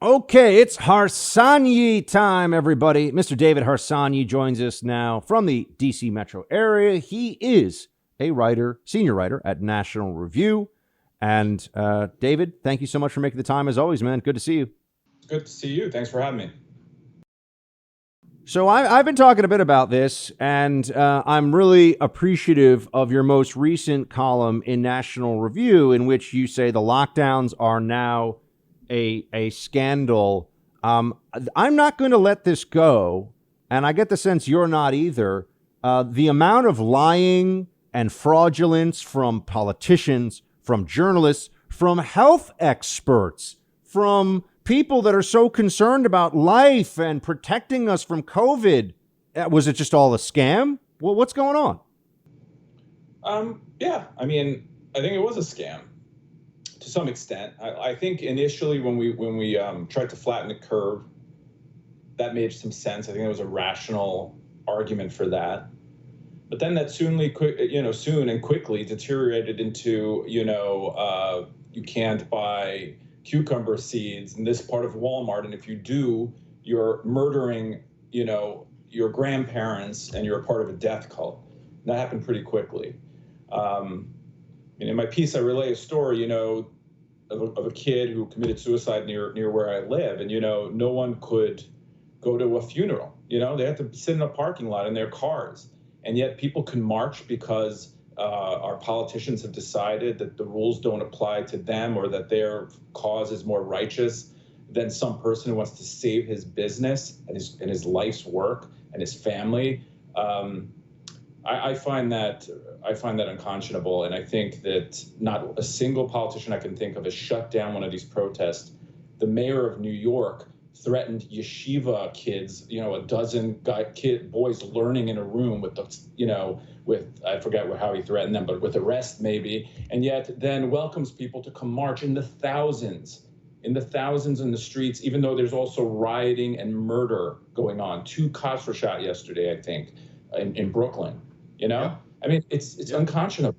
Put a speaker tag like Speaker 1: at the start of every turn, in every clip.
Speaker 1: Okay, it's Harsanyi time, everybody. Mr. David Harsanyi joins us now from the DC metro area. He is a writer, senior writer at National Review. And David, thank you so much for making the time as always, man. Good to see you.
Speaker 2: Good to see you. Thanks for having me.
Speaker 1: So I've been talking a bit about this, and I'm really appreciative of your most recent column in National Review, in which you say the lockdowns are now a scandal. I'm not going to let this go, and I get the sense you're not either. The amount of lying and fraudulence from politicians, from journalists, from health experts, from people that are so concerned about life and protecting us from COVID. Was it just all a scam? Well, what's going on?
Speaker 2: Yeah, I mean, I think it was a scam to some extent. I think initially when we tried to flatten the curve, that made some sense. I think there was a rational argument for that. But then that soon and quickly deteriorated into, you can't buy cucumber seeds in this part of Walmart, and if you do, you're murdering, your grandparents, and you're a part of a death cult. And that happened pretty quickly. In my piece, I relay a story, of a kid who committed suicide near where I live, and no one could go to a funeral. They had to sit in a parking lot in their cars, and yet people can march because our politicians have decided that the rules don't apply to them, or that their cause is more righteous than some person who wants to save his business and his life's work and his family. I find that unconscionable, and I think that not a single politician I can think of has shut down one of these protests. The mayor of New York threatened yeshiva kids, a dozen boys learning in a room with I forget how he threatened them, but with arrest maybe, and yet then welcomes people to come march in the thousands in the streets, even though there's also rioting and murder going on. 2 cops were shot yesterday, I think, in Brooklyn.
Speaker 1: Yeah.
Speaker 2: I mean, it's unconscionable.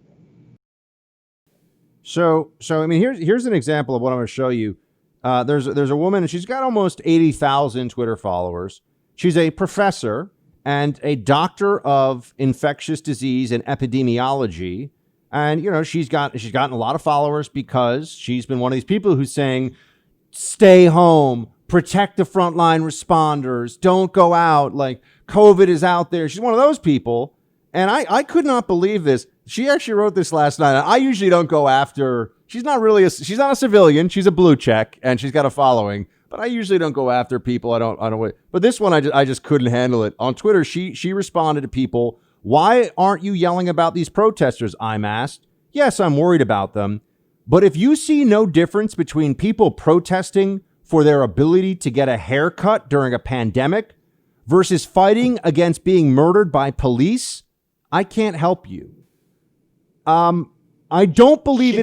Speaker 1: So I mean, here's an example of what I'm going to show you. There's a woman, and she's got almost 80,000 Twitter followers. She's a professor and a doctor of infectious disease and epidemiology. And, she's gotten a lot of followers because she's been one of these people who's saying, stay home, protect the frontline responders, don't go out, like COVID is out there. She's one of those people. And I could not believe this. She actually wrote this last night. I usually don't go after, she's not a civilian. She's a blue check and she's got a following, but I usually don't go after people. I don't, but this one, I just couldn't handle it. On Twitter, she responded to people, why aren't you yelling about these protesters? I'm asked. Yes, I'm worried about them. But if you see no difference between people protesting for their ability to get a haircut during a pandemic versus fighting against being murdered by police, I can't help you. I don't believe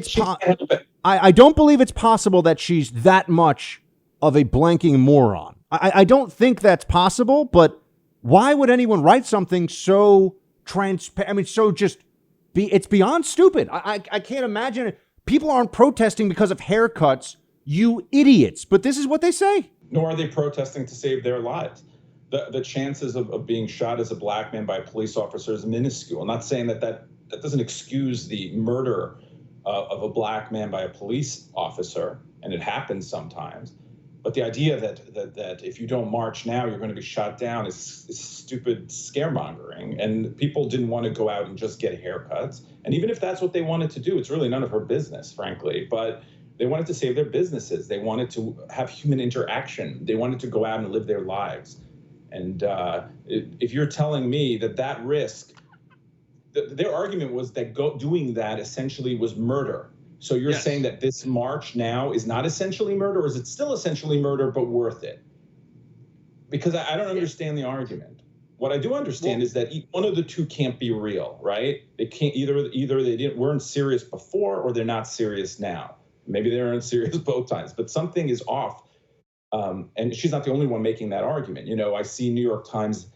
Speaker 1: I don't believe it's possible that she's that much of a blanking moron. I don't think that's possible, but why would anyone write something so transparent? I mean, it's beyond stupid. I can't imagine it. People aren't protesting because of haircuts, you idiots. But this is what they say.
Speaker 2: Nor are they protesting to save their lives. The chances of being shot as a black man by a police officer is minuscule. I'm not saying that doesn't excuse the murder of a black man by a police officer, and it happens sometimes. But the idea that if you don't march now, you're going to be shot down is stupid scaremongering. And people didn't want to go out and just get haircuts. And even if that's what they wanted to do, it's really none of her business, frankly. But they wanted to save their businesses. They wanted to have human interaction. They wanted to go out and live their lives. And if you're telling me that risk, their argument was that doing that essentially was murder. So you're saying that this march now is not essentially murder, or is it still essentially murder but worth it? Because I don't understand the argument. What I do understand is that one of the two can't be real, right? They can't either they weren't serious before, or they're not serious now. Maybe they weren't serious both times, but something is off. And she's not the only one making that argument. I see New York Times,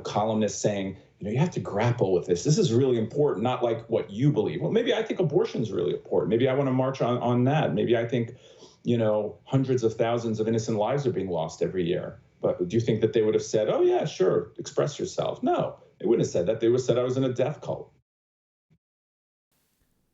Speaker 2: columnists saying, you have to grapple with this. This is really important, not like what you believe. Well, maybe I think abortion is really important. Maybe I want to march on that. Maybe I think, hundreds of thousands of innocent lives are being lost every year. But do you think that they would have said, oh, yeah, sure, express yourself? No, they wouldn't have said that. They would have said I was in a death cult.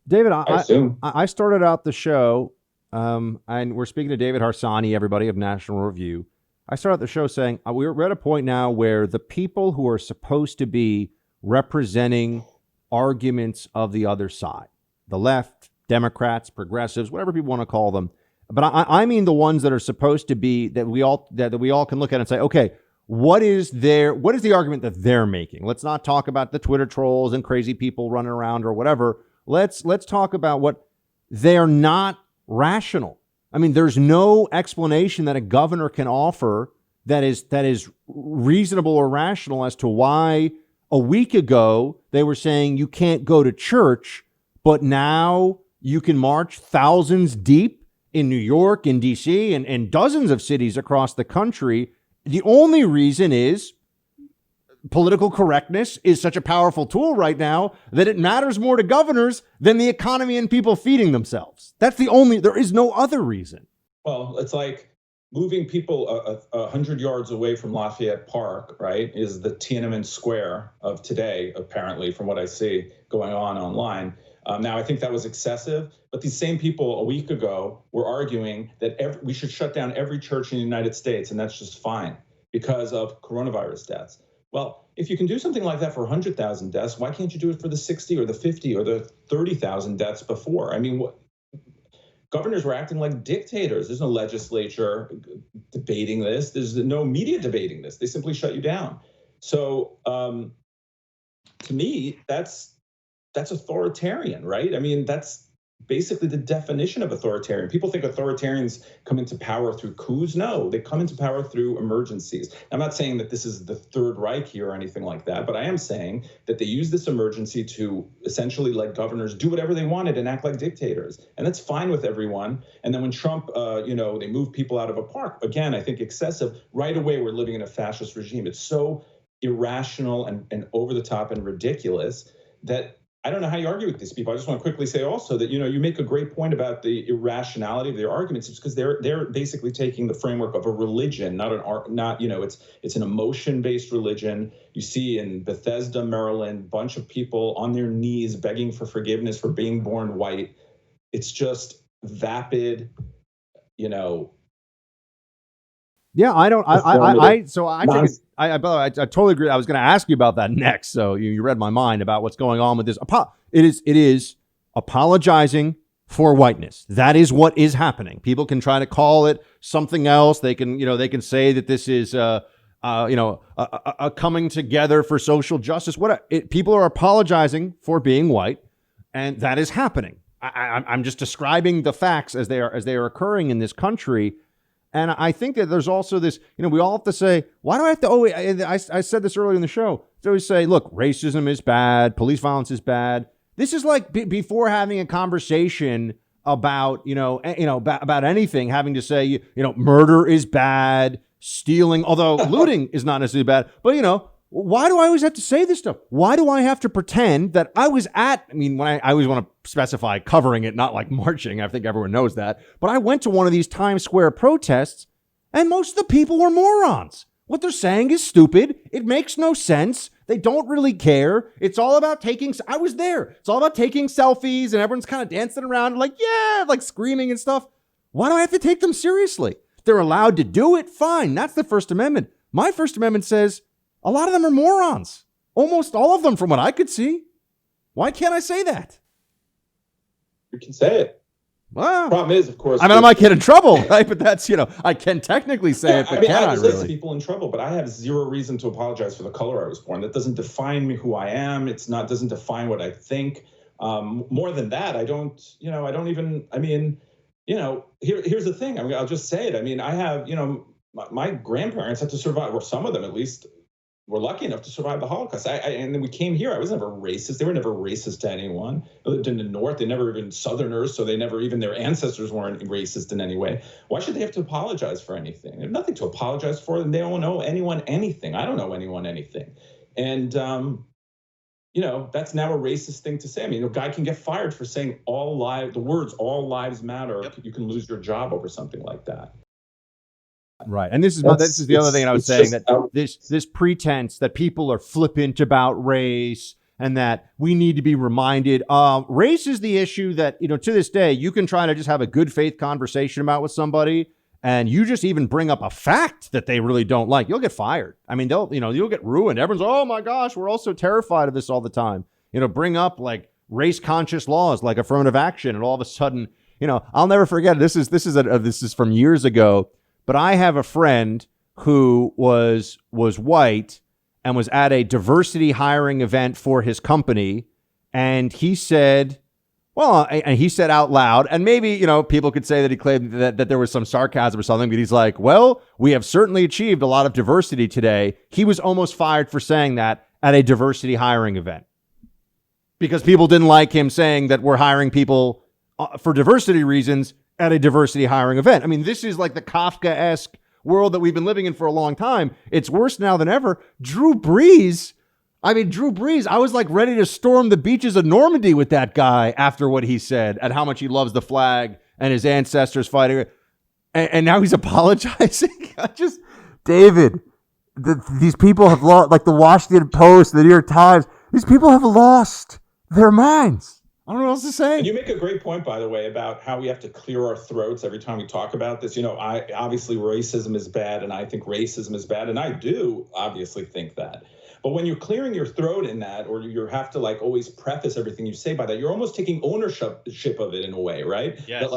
Speaker 1: David,
Speaker 2: I assume.
Speaker 1: I started out the show, and we're speaking to David Harsanyi, everybody of National Review. I started out the show saying we're at a point now where the people who are supposed to be representing arguments of the other side, the left, Democrats, progressives, whatever people want to call them, but I mean the ones that are supposed to be that we all can look at and say, okay, what is the argument that they're making? Let's not talk about the Twitter trolls and crazy people running around or whatever. Let's talk about what they're not rational. I mean, there's no explanation that a governor can offer that is reasonable or rational as to why a week ago they were saying you can't go to church, but now you can march thousands deep in New York, in D.C., and dozens of cities across the country. The only reason is political correctness is such a powerful tool right now that it matters more to governors than the economy and people feeding themselves. There is no other reason.
Speaker 2: Well, it's like moving people 100 yards away from Lafayette Park, right, is the Tiananmen Square of today, apparently, from what I see going on online. Now, I think that was excessive, but these same people a week ago were arguing that we should shut down every church in the United States, and that's just fine because of coronavirus deaths. Well, if you can do something like that for 100,000 deaths, why can't you do it for the 60 or the 50 or the 30,000 deaths before? I mean, governors were acting like dictators. There's no legislature debating this. There's no media debating this. They simply shut you down. So to me, that's authoritarian, right? I mean, that's basically the definition of authoritarian. People think authoritarians come into power through coups. No, they come into power through emergencies. I'm not saying that this is the Third Reich here or anything like that, but I am saying that they use this emergency to essentially let governors do whatever they wanted and act like dictators. And that's fine with everyone. And then when Trump, they move people out of a park, again, I think excessive. Right away, we're living in a fascist regime. It's so irrational and over the top and ridiculous that I don't know how you argue with these people. I just want to quickly say also that, you make a great point about the irrationality of their arguments. It's because they're basically taking the framework of a religion, it's an emotion-based religion. You see in Bethesda, Maryland, bunch of people on their knees begging for forgiveness for being born white. It's just vapid,
Speaker 1: Yeah, I don't. I totally agree. I was going to ask you about that next. So you read my mind about what's going on with this. It is apologizing for whiteness. That is what is happening. People can try to call it something else. They can say that this is a coming together for social justice. People are apologizing for being white, and that is happening. I'm just describing the facts as they are occurring in this country. And I think that there's also this, we all have to say, why do I have to always, I said this earlier in the show, to always say, look, racism is bad, police violence is bad. This is like before having a conversation about, about anything, having to say, murder is bad, stealing, although looting is not necessarily bad, but, why do I always have to say this stuff? Why do I have to pretend that I was when I always want to specify covering it, not like marching. I think everyone knows that. But I went to one of these Times Square protests and most of the people were morons. What they're saying is stupid. It makes no sense. They don't really care. It's all about I was there. It's all about taking selfies and everyone's kind of dancing around like screaming and stuff. Why do I have to take them seriously? They're allowed to do it. Fine. That's the First Amendment. My First Amendment says a lot of them are morons. Almost all of them from what I could see. Why can't I say that?
Speaker 2: You can say it.
Speaker 1: Well,
Speaker 2: problem is, of course,
Speaker 1: I might get in trouble, right? But that's, I can technically say it, but can I really?
Speaker 2: People in trouble, but I have zero reason to apologize for the color I was born. That doesn't define me, who I am. Doesn't define what I think. More than that, I don't even, here's the thing. I'll just say it. I have, my grandparents had to survive, or some of them at least, were lucky enough to survive the Holocaust. And then we came here. I was never racist. They were never racist to anyone. They lived in the North. They never even Southerners, so they never even their ancestors weren't racist in any way. Why should they have to apologize for anything? They have nothing to apologize for, and they don't know anyone anything. I don't know anyone anything. And that's now a racist thing to say. I mean, a guy can get fired for saying the words "all lives matter." Yep. You can lose your job over something like that.
Speaker 1: Right. And this is the other thing I was saying, that this pretense that people are flippant about race and that we need to be reminded. Race is the issue that, to this day, you can try to just have a good faith conversation about with somebody, and you just even bring up a fact that they really don't like, you'll get fired. I mean, you'll get ruined. Everyone's, oh my gosh, we're all so terrified of this all the time. Bring up like race conscious laws like affirmative action, and all of a sudden, I'll never forget. This is from years ago. But I have a friend who was white and was at a diversity hiring event for his company. And he said, and he said out loud, and maybe, people could say that he claimed that there was some sarcasm or something, but he's like, well, we have certainly achieved a lot of diversity today. He was almost fired for saying that at a diversity hiring event because people didn't like him saying that we're hiring people for diversity reasons at a diversity hiring event. I mean, this is like the Kafka-esque world that we've been living in for a long time. It's worse now than ever. Drew Brees, I was like ready to storm the beaches of Normandy with that guy after what he said and how much he loves the flag and his ancestors fighting. And now he's apologizing. David, these people have lost, like the Washington Post, the New York Times, these people have lost their minds. I don't know what else to say.
Speaker 2: And you make a great point, by the way, about how we have to clear our throats every time we talk about this. Obviously racism is bad, and I think racism is bad, and I do obviously think that. But when you're clearing your throat in that, or you have to like always preface everything you say by that, you're almost taking ownership of it in a way, right?
Speaker 1: Yes.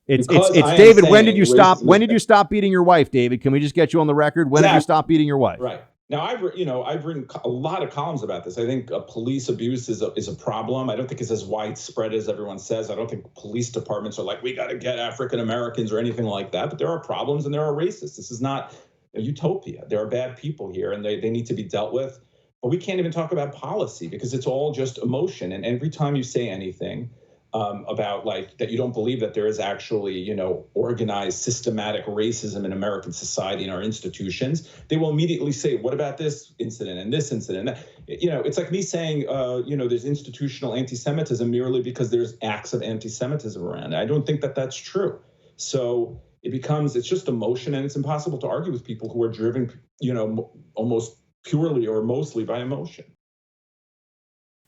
Speaker 2: It's
Speaker 1: David. When did you stop? When did you stop beating your wife, David? Can we just get you on the record? When did you stop beating your wife?
Speaker 2: Right. Now, I've written a lot of columns about this. I think police abuse is a problem. I don't think it's as widespread as everyone says. I don't think police departments are like, we got to get African Americans or anything like that. But there are problems and there are racists. This is not a utopia. There are bad people here and they need to be dealt with. But we can't even talk about policy because it's all just emotion. And every time you say anything about like that, you don't believe that there is actually, organized systematic racism in American society and our institutions, they will immediately say, what about this incident and this incident? It's like me saying, there's institutional anti-Semitism merely because there's acts of anti-Semitism around. I don't think that that's true. So it's just emotion, and it's impossible to argue with people who are driven, almost purely or mostly by emotion.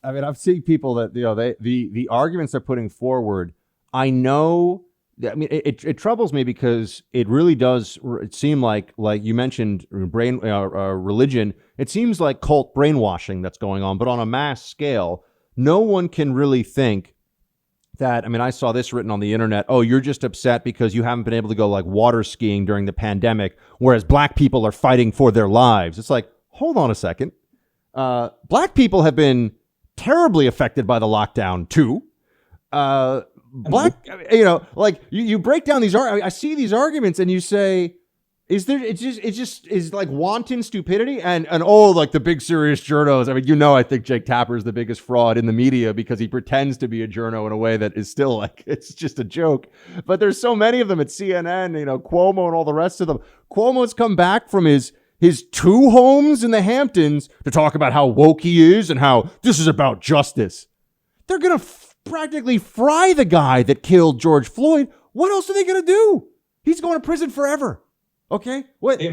Speaker 1: I mean, I've seen people that, the arguments they're putting forward, I know, it troubles me because it really does seem like you mentioned religion, it seems like cult brainwashing that's going on, but on a mass scale. No one can really think that, I saw this written on the internet, oh, you're just upset because you haven't been able to go like water skiing during the pandemic, whereas black people are fighting for their lives. It's like, hold on a second. Black people have been terribly affected by the lockdown too. You break down these. I see these arguments, and you say, "Is there? It's just is like wanton stupidity and like the big serious journos." I think Jake Tapper is the biggest fraud in the media because he pretends to be a journo in a way that is still like it's just a joke. But there's so many of them at CNN, Cuomo and all the rest of them. Cuomo's come back from his 2 homes in the Hamptons to talk about how woke he is and how this is about justice. They're going to practically fry the guy that killed George Floyd. What else are they going to do? He's going to prison forever. Okay? What?
Speaker 2: They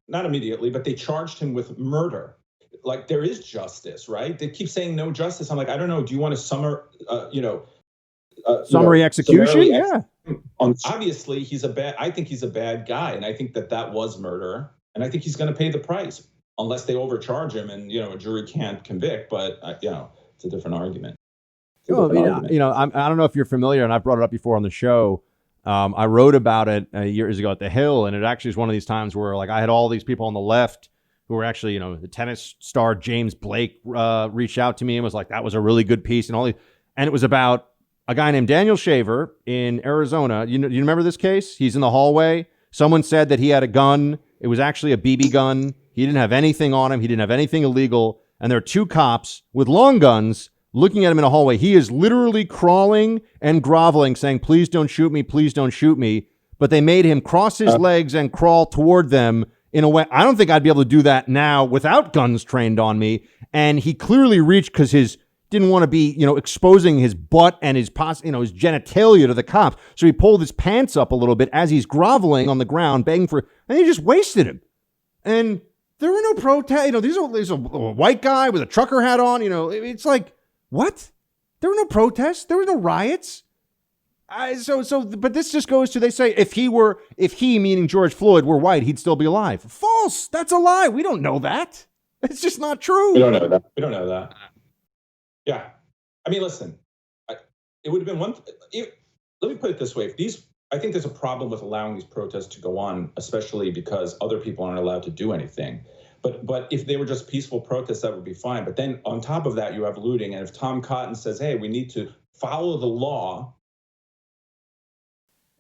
Speaker 2: not immediately, but they charged him with murder. Like, there is justice, right? They keep saying no justice. I'm like, I don't know. Do you want a
Speaker 1: summary execution? Yeah.
Speaker 2: Obviously, I think he's a bad guy, and I think that was murder, and I think he's going to pay the price unless they overcharge him and a jury can't convict. But it's a different argument.
Speaker 1: I don't know if you're familiar, and I've brought it up before on the show. I wrote about it years ago at The Hill, and it actually is one of these times where like I had all these people on the left who were actually the tennis star James Blake reached out to me and was like, that was a really good piece, and it was about a guy named Daniel Shaver in Arizona. You remember this case? He's in the hallway. Someone said that he had a gun. It was actually a BB gun. He didn't have anything on him. He didn't have anything illegal. And there are 2 cops with long guns looking at him in a hallway. He is literally crawling and groveling, saying, please don't shoot me. Please don't shoot me. But they made him cross his legs and crawl toward them in a way. I don't think I'd be able to do that now without guns trained on me. And he clearly reached because his didn't want to be, exposing his butt and his his genitalia to the cops. So he pulled his pants up a little bit as he's groveling on the ground, begging for, and he just wasted him. And there were no protests. There's a white guy with a trucker hat on. It's like, what? There were no protests. There were no riots. But this just goes to, they say if he, meaning George Floyd, were white, he'd still be alive. False. That's a lie. We don't know that. It's just not true.
Speaker 2: We don't know that. Yeah. I mean, listen, it would have been let me put it this way. I think there's a problem with allowing these protests to go on, especially because other people aren't allowed to do anything. But if they were just peaceful protests, that would be fine. But then on top of that, you have looting. And if Tom Cotton says, hey, we need to follow the law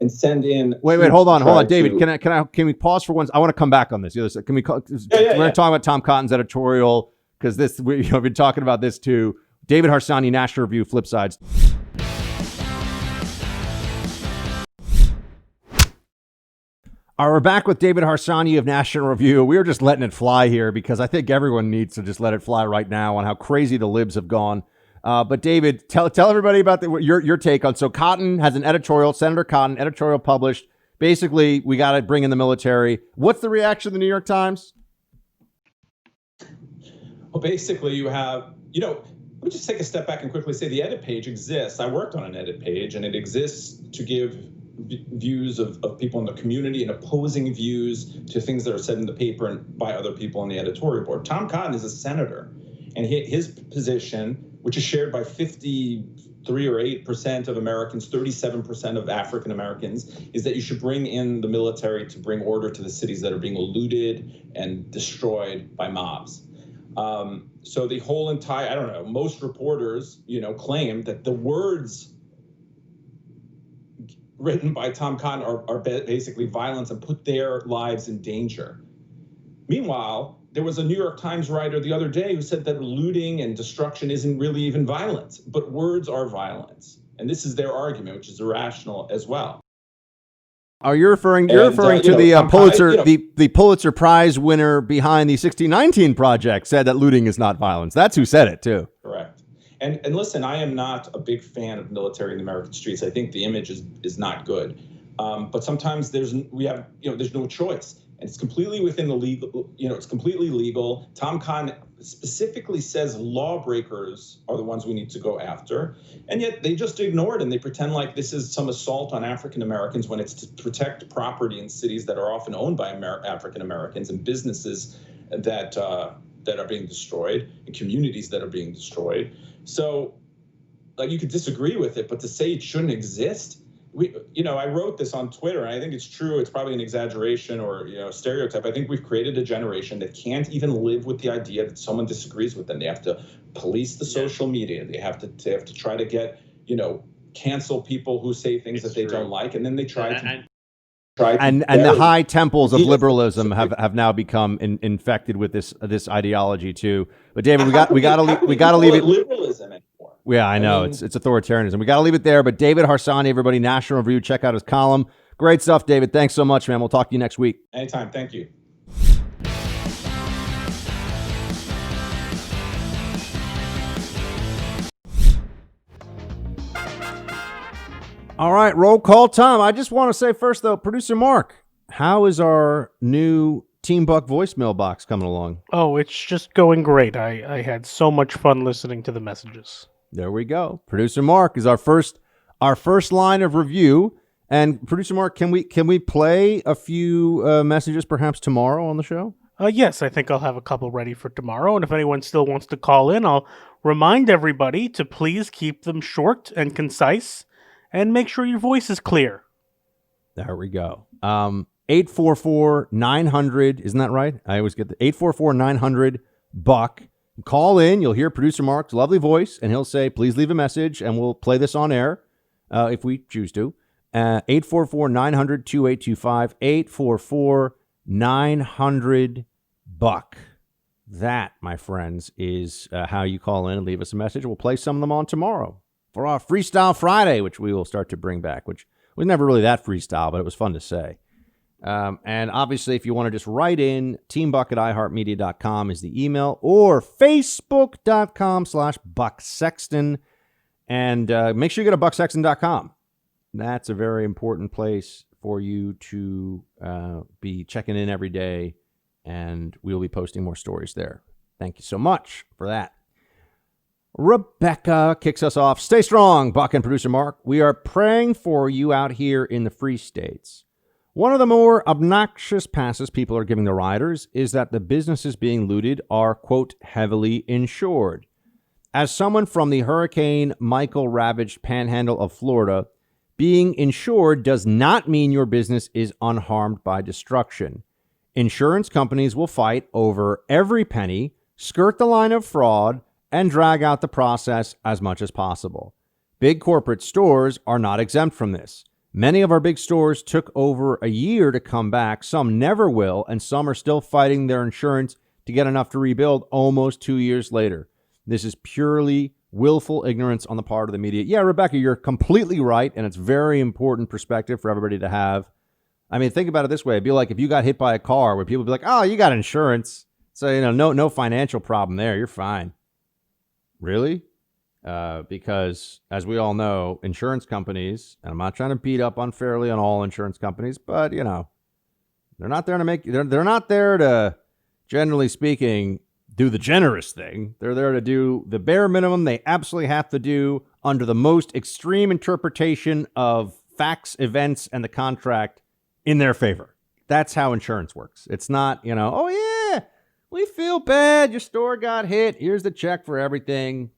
Speaker 2: and send in.
Speaker 1: Wait, hold on, David. Can we pause for once? I want to come back on this. Can we? We're going to talk about Tom Cotton's editorial because we've been talking about this too. David Harsanyi, National Review, Flip Sides. All right, we're back with David Harsanyi of National Review. We were just letting it fly here because I think everyone needs to just let it fly right now on how crazy the libs have gone. But David, tell everybody about your take on. So Cotton has an editorial, Senator Cotton, editorial published. Basically, we got to bring in the military. What's the reaction of the New York Times?
Speaker 2: Well, basically, you have, let me just take a step back and quickly say the edit page exists. I worked on an edit page, and it exists to give views of people in the community and opposing views to things that are said in the paper and by other people on the editorial board. Tom Cotton is a senator, and his position, which is shared by 53 or 8% of Americans, 37% of African Americans, is that you should bring in the military to bring order to the cities that are being looted and destroyed by mobs. So the whole entire, most reporters, claim that the words written by Tom Cotton are basically violence and put their lives in danger. Meanwhile, there was a New York Times writer the other day who said that looting and destruction isn't really even violence, but words are violence. And this is their argument, which is irrational as well.
Speaker 1: Are you referring to the Pulitzer, the Pulitzer Prize winner behind the 1619 Project said that looting is not violence. That's who said it too.
Speaker 2: Correct. And listen, I am not a big fan of military in the American streets. I think the image is not good. But sometimes there's no choice. And it's completely within the legal, it's completely legal. Tom Cotton specifically says lawbreakers are the ones we need to go after. And yet they just ignore it and they pretend like this is some assault on African Americans when it's to protect property in cities that are often owned by African Americans and businesses that are being destroyed and communities that are being destroyed. So you could disagree with it, but to say it shouldn't exist, I wrote this on Twitter, and I think it's true. It's probably an exaggeration or stereotype. I think we've created a generation that can't even live with the idea that someone disagrees with them. They have to police the social media. They have to try to get cancel people who say things that they don't like, and then they try to. And
Speaker 1: the high temples of liberalism have now become infected with this ideology too. But David, we got to leave it.
Speaker 2: Liberalism anymore.
Speaker 1: Yeah, I know it's authoritarianism. We got to leave it there. But David Harsanyi, everybody, National Review, check out his column. Great stuff, David. Thanks so much, man. We'll talk to you next week.
Speaker 2: Anytime. Thank you.
Speaker 1: All right, roll call time. I just want to say first, though, producer Mark, how is our new Team Buck voicemail box coming along?
Speaker 3: Oh, it's just going great. I had so much fun listening to the messages.
Speaker 1: There we go. Producer Mark is our first line of review. And producer Mark, can we play a few messages perhaps tomorrow on the show?
Speaker 3: Yes, I think I'll have a couple ready for tomorrow. And if anyone still wants to call in, I'll remind everybody to please keep them short and concise. And make sure your voice is clear.
Speaker 1: There we go. 844-900, isn't that right? I always get the 844-900-BUCK. Call in. You'll hear producer Mark's lovely voice, and he'll say, please leave a message, and we'll play this on air if we choose to. 844-900-2825, 844-900-BUCK. That, my friends, is how you call in and leave us a message. We'll play some of them on tomorrow for our Freestyle Friday, which we will start to bring back, which was never really that freestyle, but it was fun to say. And obviously, if you want to just write in, teambuck@iheartmedia.com is the email, or facebook.com/BuckSexton. And make sure you go to bucksexton.com. That's a very important place for you to be checking in every day, and we'll be posting more stories there. Thank you so much for that. Rebecca kicks us off. Stay strong, Buck and producer Mark. We are praying for you out here in the Free States. One of the more obnoxious passes people are giving the riders is that the businesses being looted are, quote, heavily insured. As someone from the Hurricane Michael ravaged panhandle of Florida, being insured does not mean your business is unharmed by destruction. Insurance companies will fight over every penny, skirt the line of fraud, and drag out the process as much as possible. Big corporate stores are not exempt from this. Many of our big stores took over a year to come back. Some never will, and some are still fighting their insurance to get enough to rebuild almost 2 years later. This is purely willful ignorance on the part of the media. Yeah, Rebecca, you're completely right, and it's very important perspective for everybody to have. I mean, think about it this way. It'd be like if you got hit by a car where people would be like, oh, you got insurance. So, no financial problem there. You're fine. Really? Because, as we all know, insurance companies, and I'm not trying to beat up unfairly on all insurance companies, but, they're not there to they're not there to, generally speaking, do the generous thing. They're there to do the bare minimum they absolutely have to do under the most extreme interpretation of facts, events, and the contract in their favor. That's how insurance works. It's not, oh, yeah, we feel bad. Your store got hit. Here's the check for everything.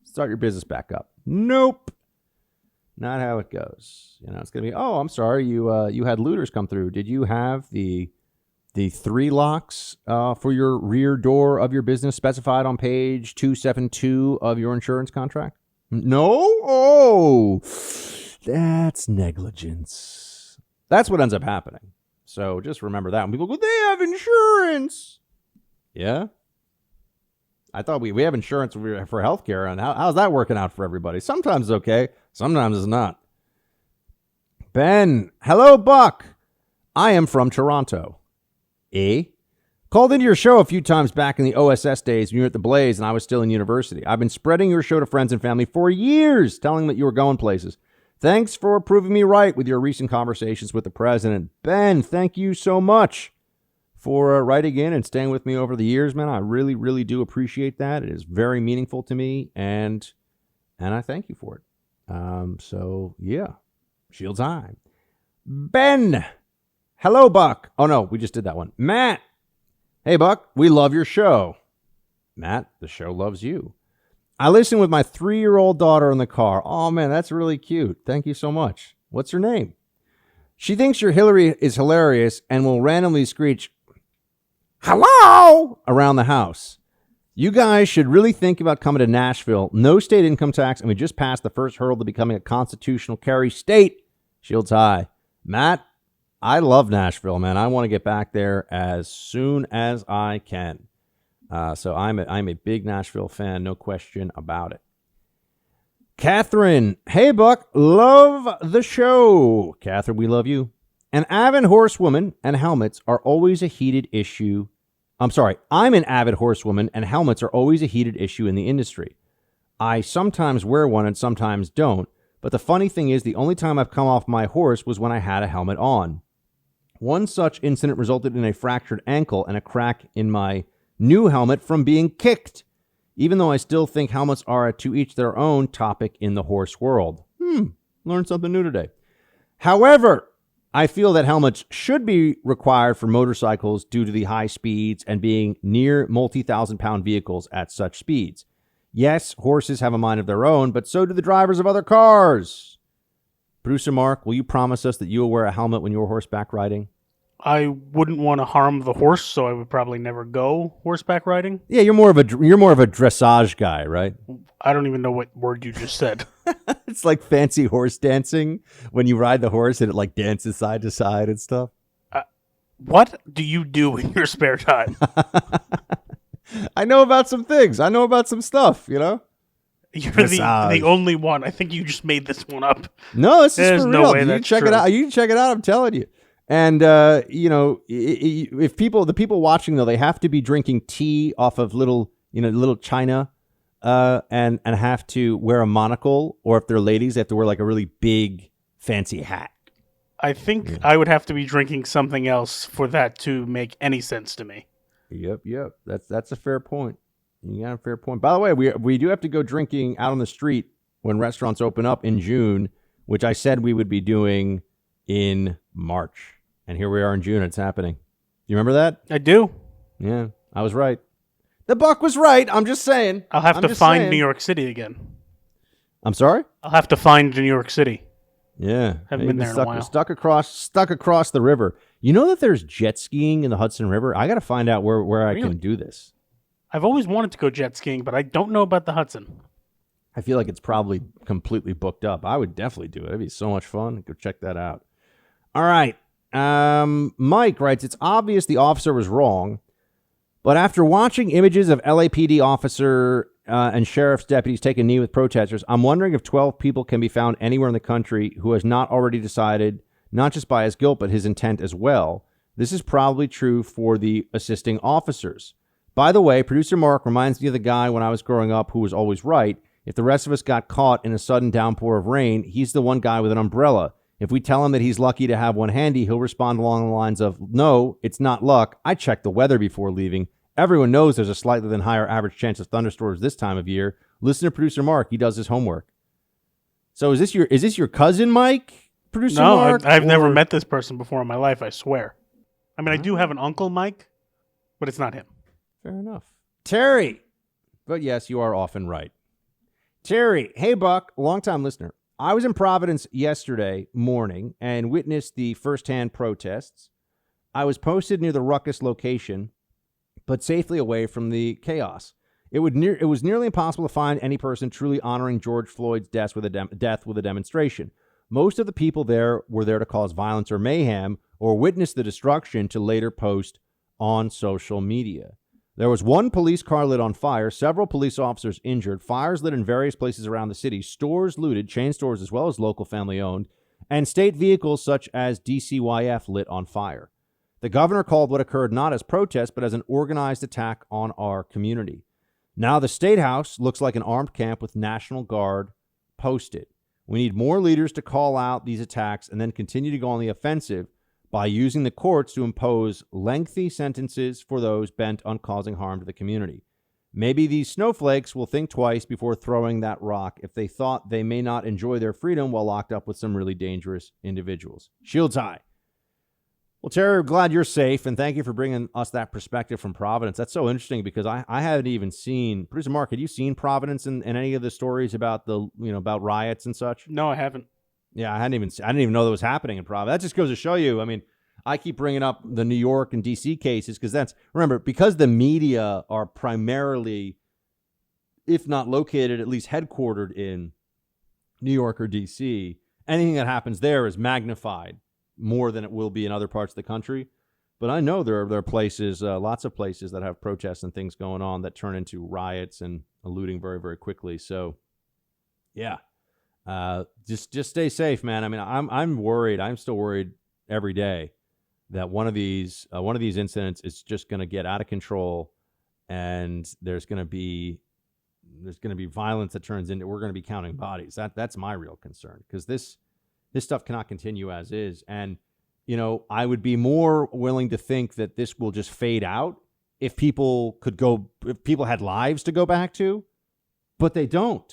Speaker 1: Start your business back up. Nope. Not how it goes. It's going to be, oh, I'm sorry, you had looters come through. Did you have the 3 locks for your rear door of your business specified on page 272 of your insurance contract? No? Oh, that's negligence. That's what ends up happening. So just remember that. When people go, they have insurance. Yeah. I thought we have insurance for healthcare, and how's that working out for everybody? Sometimes it's okay, sometimes it's not. Ben, hello, Buck. I am from Toronto. Called into your show a few times back in the OSS days when you were at the Blaze and I was still in university. I've been spreading your show to friends and family for years, telling them that you were going places. Thanks for proving me right with your recent conversations with the president. Ben, thank you so much for writing in and staying with me over the years, man. I really, really do appreciate that. It is very meaningful to me, and I thank you for it. So, yeah. Shields high. Ben. Hello, Buck. Oh, no, we just did that one. Matt. Hey, Buck. We love your show. Matt, the show loves you. I listen with my 3-year-old daughter in the car. Oh, man, that's really cute. Thank you so much. What's her name? She thinks your Hillary is hilarious and will randomly screech, hello, around the house. You guys should really think about coming to Nashville. No state income tax, and we just passed the first hurdle to becoming a constitutional carry state. Shields high. Matt, I love Nashville, man. I want to get back there as soon as I can. So I'm a big Nashville fan, no question about it. Catherine, hey, Buck, love the show. Catherine, we love you. An avid horsewoman and helmets are always a heated issue. I'm an avid horsewoman and helmets are always a heated issue in the industry. I sometimes wear one and sometimes don't, but the funny thing is the only time I've come off my horse was when I had a helmet on. One such incident resulted in a fractured ankle and a crack in my new helmet from being kicked, even though I still think helmets are a to each their own topic in the horse world. Learned something new today. However, I feel that helmets should be required for motorcycles due to the high speeds and being near multi-thousand-pound vehicles at such speeds. Yes, horses have a mind of their own, but so do the drivers of other cars. Producer Mark, will you promise us that you will wear a helmet when you're horseback riding?
Speaker 3: I wouldn't want to harm the horse, so I would probably never go horseback riding.
Speaker 1: Yeah, you're more of a dressage guy, right?
Speaker 3: I don't even know what word you just said.
Speaker 1: It's like fancy horse dancing when you ride the horse and it like dances side to side and stuff.
Speaker 3: What do you do in your spare time?
Speaker 1: I know about some things. I know about some stuff, you know?
Speaker 3: You're the only one. I think you just made this one up.
Speaker 1: No, this is
Speaker 3: There's
Speaker 1: for
Speaker 3: no
Speaker 1: real.
Speaker 3: way
Speaker 1: You
Speaker 3: that's
Speaker 1: check
Speaker 3: true.
Speaker 1: it out. You can check it out. I'm telling you. And, if the people watching, though, they have to be drinking tea off of little china, and have to wear a monocle, or if they're ladies, they have to wear like a really big fancy hat.
Speaker 3: I think I would have to be drinking something else for that to make any sense to me.
Speaker 1: Yep. That's a fair point. You got a fair point. By the way, we do have to go drinking out on the street when restaurants open up in June, which I said we would be doing in March. And here we are in June. It's happening. You remember that?
Speaker 3: I do.
Speaker 1: Yeah, I was right. The buck was right. I'm just saying.
Speaker 3: I'll have to find New York City again.
Speaker 1: I'm sorry?
Speaker 3: I'll have to find New York City.
Speaker 1: Yeah.
Speaker 3: Haven't been there in a while.
Speaker 1: Stuck across the river. You know that there's jet skiing in the Hudson River? I got to find out where I can do this.
Speaker 3: I've always wanted to go jet skiing, but I don't know about the Hudson.
Speaker 1: I feel like it's probably completely booked up. I would definitely do it. It'd be so much fun. Go check that out. All right. Mike writes, it's obvious the officer was wrong, but after watching images of LAPD officer and sheriff's deputies take a knee with protesters, I'm wondering if 12 people can be found anywhere in the country who has not already decided, not just by his guilt, but his intent as well. This is probably true for the assisting officers. By the way, producer Mark reminds me of the guy when I was growing up who was always right. If the rest of us got caught in a sudden downpour of rain, he's the one guy with an umbrella. If we tell him that he's lucky to have one handy, he'll respond along the lines of, no, it's not luck. I checked the weather before leaving. Everyone knows there's a slightly than higher average chance of thunderstorms this time of year. Listen to producer Mark. He does his homework. So is this your cousin, Mike? Producer Mark?
Speaker 3: No, I've never met this person before in my life, I swear. I mean, I do have an uncle, Mike, but it's not him.
Speaker 1: Fair enough. Terry. But yes, you are often right. Terry. Hey, Buck. Longtime listener. I was in Providence yesterday morning and witnessed the firsthand protests. I was posted near the ruckus location, but safely away from the chaos. It was nearly impossible to find any person truly honoring George Floyd's death with a demonstration. Most of the people there were there to cause violence or mayhem or witness the destruction to later post on social media. There was one police car lit on fire, several police officers injured, fires lit in various places around the city, stores looted, chain stores as well as local family-owned, and state vehicles such as DCYF lit on fire. The governor called what occurred not as protest, but as an organized attack on our community. Now the State House looks like an armed camp with National Guard posted. We need more leaders to call out these attacks and then continue to go on the offensive by using the courts to impose lengthy sentences for those bent on causing harm to the community. Maybe these snowflakes will think twice before throwing that rock if they thought they may not enjoy their freedom while locked up with some really dangerous individuals. Shields high. Well, Terry, we're glad you're safe, and thank you for bringing us that perspective from Providence. That's so interesting because I haven't even seen... Producer Mark, had you seen Providence in any of the stories about about riots and such?
Speaker 3: No, I haven't.
Speaker 1: Yeah, I didn't even know that was happening in Providence. That just goes to show you, I mean, I keep bringing up the New York and D.C. cases because the media are primarily, if not located, at least headquartered in New York or D.C., anything that happens there is magnified more than it will be in other parts of the country. But I know there are places, lots of places that have protests and things going on that turn into riots and looting very, very quickly. So, yeah. Just stay safe, man. I mean, I'm worried. I'm still worried every day that one of these incidents is just going to get out of control, and there's going to be violence that turns into we're going to be counting bodies. That's my real concern because this stuff cannot continue as is. And I would be more willing to think that this will just fade out if people had lives to go back to, but they don't.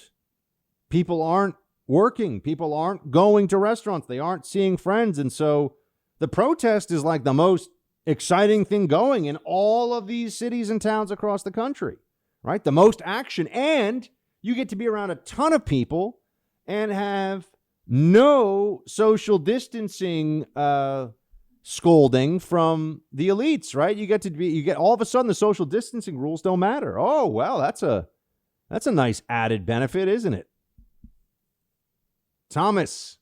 Speaker 1: People aren't working. People aren't going to restaurants. They aren't seeing friends. And so the protest is like the most exciting thing going in all of these cities and towns across the country, right? The most action. And you get to be around a ton of people and have no social distancing scolding from the elites, right? You get all of a sudden the social distancing rules don't matter. Oh, well, that's a nice added benefit, isn't it? Thomas,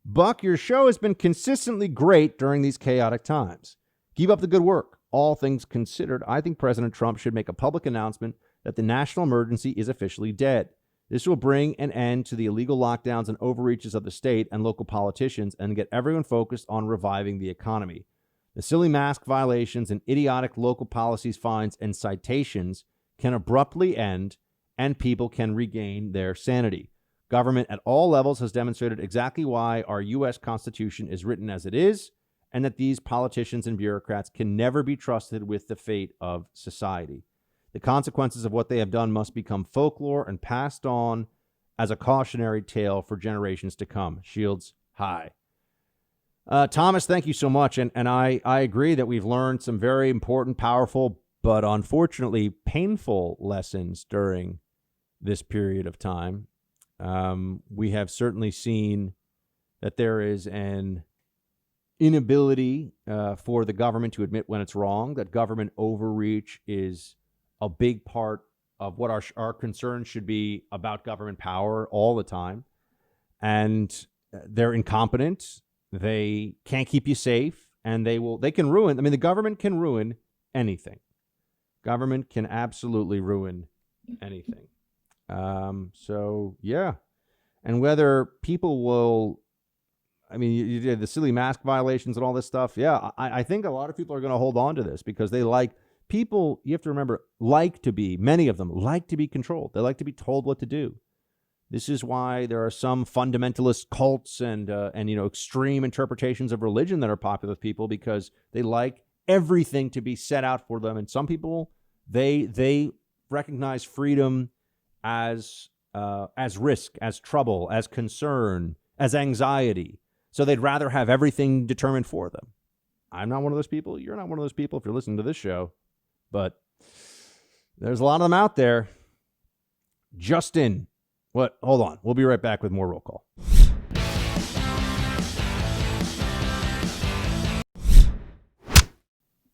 Speaker 1: Buck, your show has been consistently great during these chaotic times. Keep up the good work. All things considered, I think President Trump should make a public announcement that the national emergency is officially dead. This will bring an end to the illegal lockdowns and overreaches of the state and local politicians and get everyone focused on reviving the economy. The silly mask violations and idiotic local policies, fines, and citations can abruptly end, and people can regain their sanity. Government at all levels has demonstrated exactly why our U.S. Constitution is written as it is, and that these politicians and bureaucrats can never be trusted with the fate of society. The consequences of what they have done must become folklore and passed on as a cautionary tale for generations to come. Shields high. Thomas, thank you so much. And I agree that we've learned some very important, powerful, but unfortunately painful lessons during this period of time. We have certainly seen that there is an inability for the government to admit when it's wrong, that government overreach is a big part of what our concerns should be about government power all the time. And they're incompetent. They can't keep you safe, and they can ruin. I mean, the government can ruin anything. Government can absolutely ruin anything. So yeah. And whether people will, I mean, you did the silly mask violations and all this stuff. Yeah, I think a lot of people are going to hold on to this because they like people. You have to remember, many of them like to be controlled. They like to be told what to do. This is why there are some fundamentalist cults and extreme interpretations of religion that are popular with people, because they like everything to be set out for them. And some people, they recognize freedom as risk, as trouble, as concern, as anxiety. So they'd rather have everything determined for them. I'm not one of those people. You're not one of those people if you're listening to this show. But there's a lot of them out there. Justin. What? Hold on. We'll be right back with more Roll Call.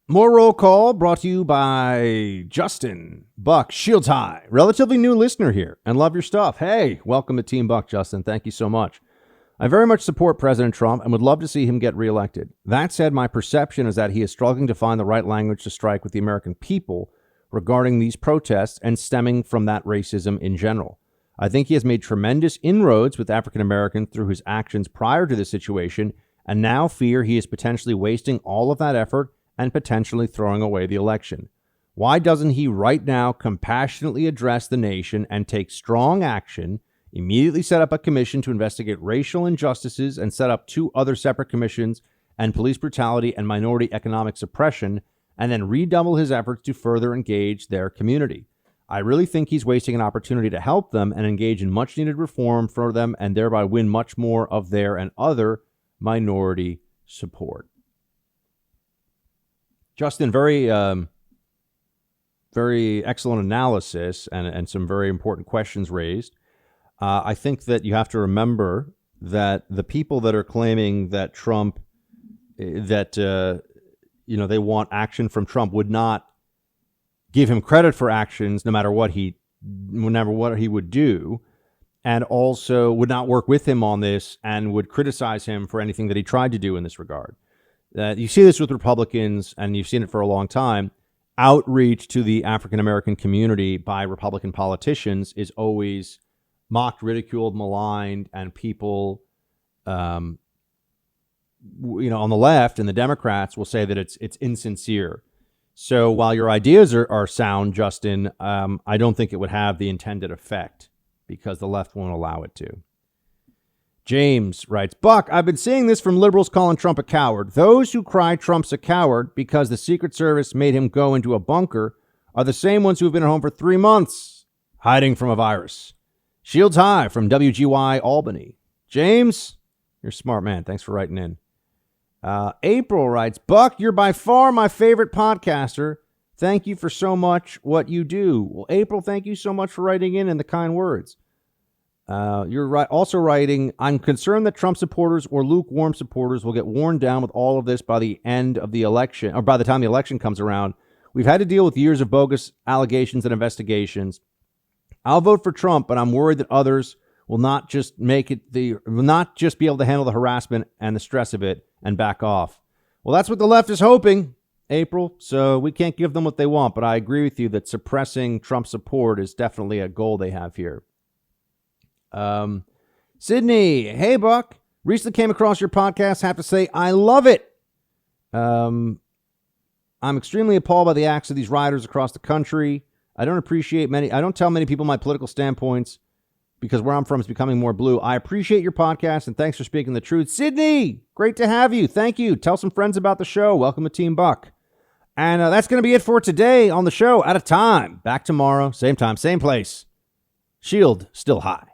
Speaker 1: More Roll Call brought to you by Justin Buck, Shields High. Relatively new listener here and love your stuff. Hey, welcome to Team Buck, Justin. Thank you so much. I very much support President Trump and would love to see him get reelected. That said, my perception is that he is struggling to find the right language to strike with the American people regarding these protests and stemming from that racism in general. I think he has made tremendous inroads with African Americans through his actions prior to this situation, and now fear he is potentially wasting all of that effort and potentially throwing away the election. Why doesn't he right now compassionately address the nation and take strong action, immediately set up a commission to investigate racial injustices and set up 2 other separate commissions and police brutality and minority economic suppression, and then redouble his efforts to further engage their community? I really think he's wasting an opportunity to help them and engage in much needed reform for them and thereby win much more of their and other minority support. Justin, very excellent analysis and some very important questions raised. I think that you have to remember that the people that are claiming that Trump, they want action from Trump would not give him credit for actions no matter what he would do, and also would not work with him on this and would criticize him for anything that he tried to do in this regard. You see this with Republicans, and you've seen it for a long time. Outreach to the African-American community by Republican politicians is always mocked, ridiculed, maligned, and people, on the left and the Democrats will say that it's insincere. So while your ideas are sound, Justin, I don't think it would have the intended effect because the left won't allow it to. James writes, Buck, I've been seeing this from liberals calling Trump a coward. Those who cry Trump's a coward because the Secret Service made him go into a bunker are the same ones who have been at home for 3 months hiding from a virus. Shields high from WGY Albany. James, you're a smart man. Thanks for writing in. April writes, Buck, you're by far my favorite podcaster. Thank you for so much what you do. Well, April, thank you so much for writing in and the kind words. You're also writing, I'm concerned that Trump supporters or lukewarm supporters will get worn down with all of this by the end of the election, or by the time the election comes around. We've had to deal with years of bogus allegations and investigations. I'll vote for Trump, but I'm worried that others will not just be able to handle the harassment and the stress of it and back off. Well, that's what the left is hoping, April, so we can't give them what they want, but I agree with you that suppressing Trump support is definitely a goal they have here. Sydney, hey, Buck. Recently came across your podcast. Have to say, I love it. I'm extremely appalled by the acts of these riders across the country. I don't tell many people my political standpoints because where I'm from is becoming more blue. I appreciate your podcast and thanks for speaking the truth. Sydney, great to have you. Thank you. Tell some friends about the show. Welcome to Team Buck. And that's going to be it for today on the show. Out of time. Back tomorrow. Same time, same place. Shield still high.